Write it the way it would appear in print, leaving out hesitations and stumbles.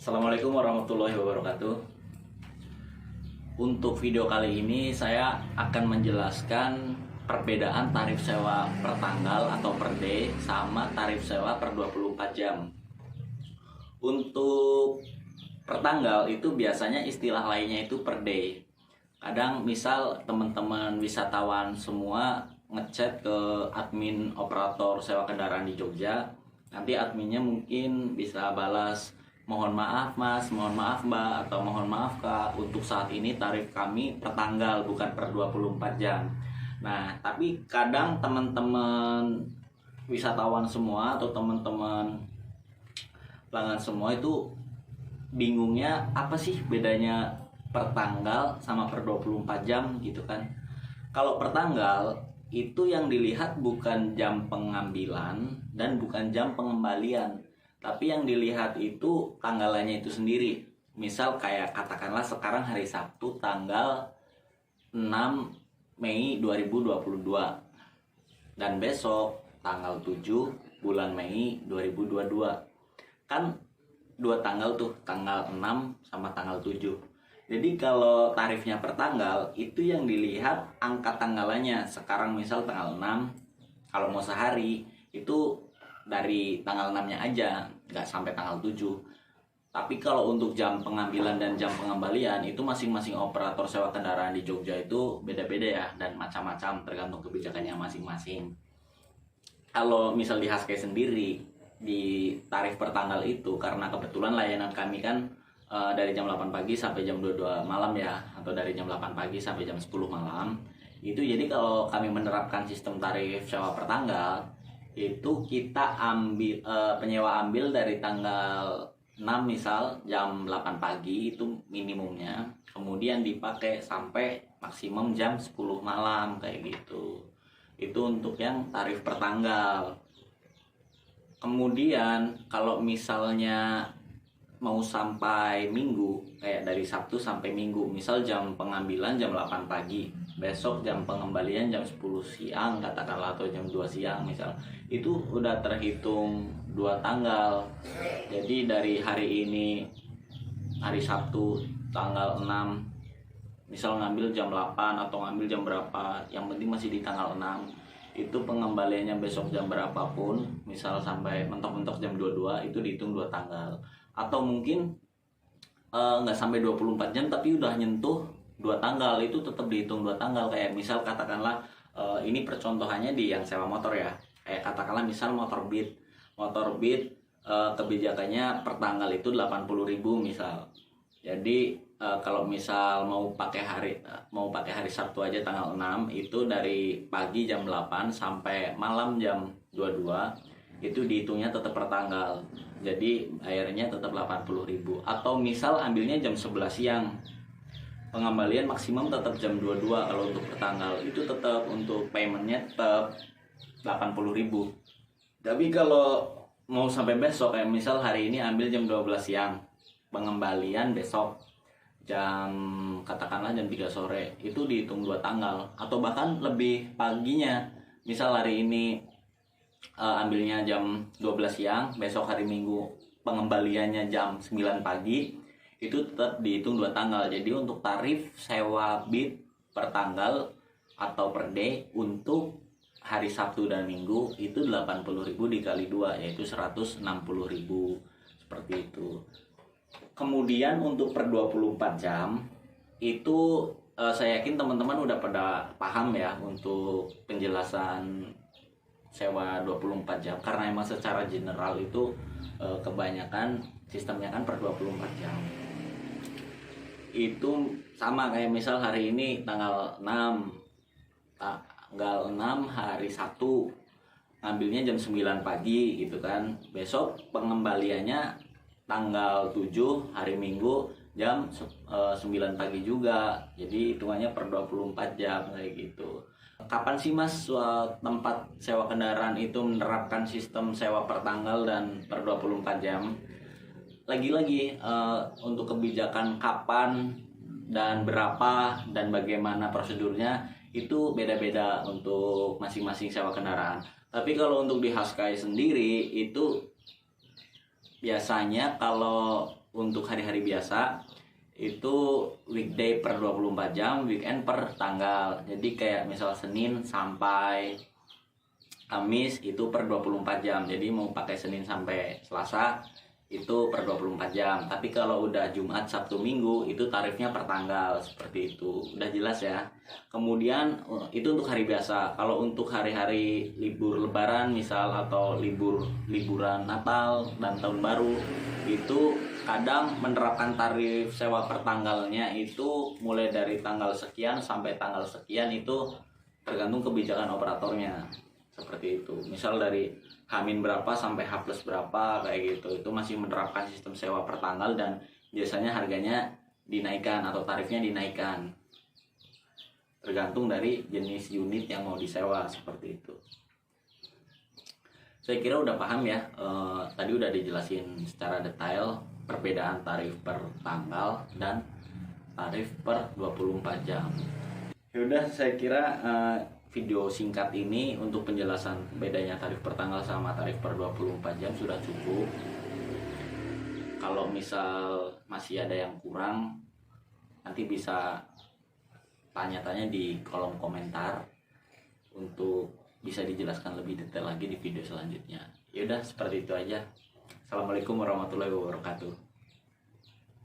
Assalamualaikum warahmatullahi wabarakatuh. Untuk video kali ini saya akan menjelaskan perbedaan tarif sewa per tanggal atau per day sama tarif sewa per 24 jam. Untuk per tanggal itu biasanya istilah lainnya itu per day. Kadang misal teman-teman wisatawan semua ngechat ke admin operator sewa kendaraan di Jogja, nanti adminnya mungkin bisa balas, mohon maaf mas, mohon maaf mbak, atau mohon maaf kak, untuk saat ini tarif kami per tanggal bukan per 24 jam. Nah, tapi kadang teman-teman wisatawan semua atau teman-teman pelanggan semua itu bingungnya apa sih bedanya per tanggal sama per 24 jam gitu kan. Kalau per tanggal itu yang dilihat bukan jam pengambilan dan bukan jam pengembalian, tapi yang dilihat itu tanggalannya itu sendiri. Misal kayak katakanlah sekarang hari Sabtu tanggal 6 Mei 2022 dan besok tanggal 7 bulan Mei 2022. Kan dua tanggal tuh, tanggal 6 sama tanggal 7. Jadi kalau tarifnya per tanggal itu yang dilihat angka tanggalannya. Sekarang misal tanggal 6, kalau mau sehari itu dari tanggal 6-nya aja, nggak sampai tanggal 7. Tapi kalau untuk jam pengambilan dan jam pengembalian itu masing-masing operator sewa kendaraan di Jogja itu beda-beda ya, dan macam-macam tergantung kebijakannya masing-masing. Kalau misal di Haskay sendiri di tarif per tanggal itu, karena kebetulan layanan kami kan dari jam 8 pagi sampai jam 22 malam ya, atau dari jam 8 pagi sampai jam 10 malam itu. Jadi kalau kami menerapkan sistem tarif sewa per tanggal itu kita ambil penyewa ambil dari tanggal 6 misal jam 8 pagi itu minimumnya, kemudian dipakai sampai maksimum jam 10 malam kayak gitu. Itu untuk yang tarif per tanggal. Kemudian kalau misalnya mau sampai minggu, kayak dari Sabtu sampai Minggu, misal jam pengambilan jam 8 pagi, besok jam pengembalian jam 10 siang katakanlah, atau jam 2 siang misal, itu udah terhitung 2 tanggal. Jadi dari hari ini, hari Sabtu tanggal 6, misal ngambil jam 8 atau ngambil jam berapa, yang penting masih di tanggal 6, itu pengembaliannya besok jam berapapun, misal sampai mentok-mentok jam 22, itu dihitung 2 tanggal. Atau mungkin nggak sampai 24 jam tapi udah nyentuh 2 tanggal, itu tetap dihitung 2 tanggal. Kayak misal katakanlah ini percontohannya di yang sewa motor ya, kayak katakanlah misal motor Beat kebijakannya per tanggal itu 80.000 misal. Jadi kalau misal mau pakai hari Sabtu aja tanggal 6, itu dari pagi jam 8 sampai malam jam 22 itu dihitungnya tetap per tanggal. Jadi bayarnya tetap 80.000. Atau misal ambilnya jam 11 siang, pengembalian maksimum tetap jam 22. Kalau untuk per tanggal itu tetap untuk paymentnya tetap 80.000. Tapi kalau mau sampai besok, kayak misal hari ini ambil jam 12 siang, pengembalian besok jam katakanlah jam 3 sore, itu dihitung 2 tanggal. Atau bahkan lebih paginya, misal hari ini ambilnya jam 12 siang, besok hari Minggu pengembaliannya jam 9 pagi, itu tetap dihitung 2 tanggal. Jadi untuk tarif sewa Beat per tanggal atau per day untuk hari Sabtu dan Minggu itu 80.000 dikali 2, yaitu 160.000 seperti itu. Kemudian untuk per 24 jam itu saya yakin teman-teman udah pada paham ya untuk penjelasan sewa 24 jam, karena emang secara general itu kebanyakan sistemnya kan per 24 jam. Itu sama kayak misal hari ini tanggal 6 hari Sabtu ngambilnya jam 9 pagi gitu kan. Besok pengembaliannya tanggal 7 hari Minggu jam 9 pagi juga. Jadi hitungannya per 24 jam kayak gitu. Kapan sih mas tempat sewa kendaraan itu menerapkan sistem sewa per tanggal dan per 24 jam? Lagi-lagi untuk kebijakan kapan dan berapa dan bagaimana prosedurnya itu beda-beda untuk masing-masing sewa kendaraan. Tapi kalau untuk di Haskay sendiri itu biasanya kalau untuk hari-hari biasa itu weekday per 24 jam, weekend per tanggal. Jadi kayak misal Senin sampai Kamis itu per 24 jam. Jadi mau pakai Senin sampai Selasa itu per 24 jam. Tapi kalau udah Jumat, Sabtu, Minggu itu tarifnya per tanggal, seperti itu. Udah jelas ya. Kemudian itu untuk hari biasa. Kalau untuk hari-hari libur lebaran misal atau liburan Natal dan Tahun Baru itu kadang menerapkan tarif sewa per tanggalnya itu mulai dari tanggal sekian sampai tanggal sekian, itu tergantung kebijakan operatornya. Seperti itu. Misal dari H- berapa sampai H+ berapa kayak gitu. Itu masih menerapkan sistem sewa per tanggal dan biasanya harganya dinaikkan atau tarifnya dinaikkan. Tergantung dari jenis unit yang mau disewa, seperti itu. Saya kira udah paham ya. Tadi udah dijelasin secara detail perbedaan tarif per tanggal dan tarif per 24 jam. Yaudah, saya kira video singkat ini untuk penjelasan bedanya tarif per tanggal sama tarif per 24 jam sudah cukup. Kalau misal masih ada yang kurang, nanti bisa tanya-tanya di kolom komentar untuk bisa dijelaskan lebih detail lagi di video selanjutnya. Yaudah, seperti itu aja. Assalamualaikum warahmatullahi wabarakatuh.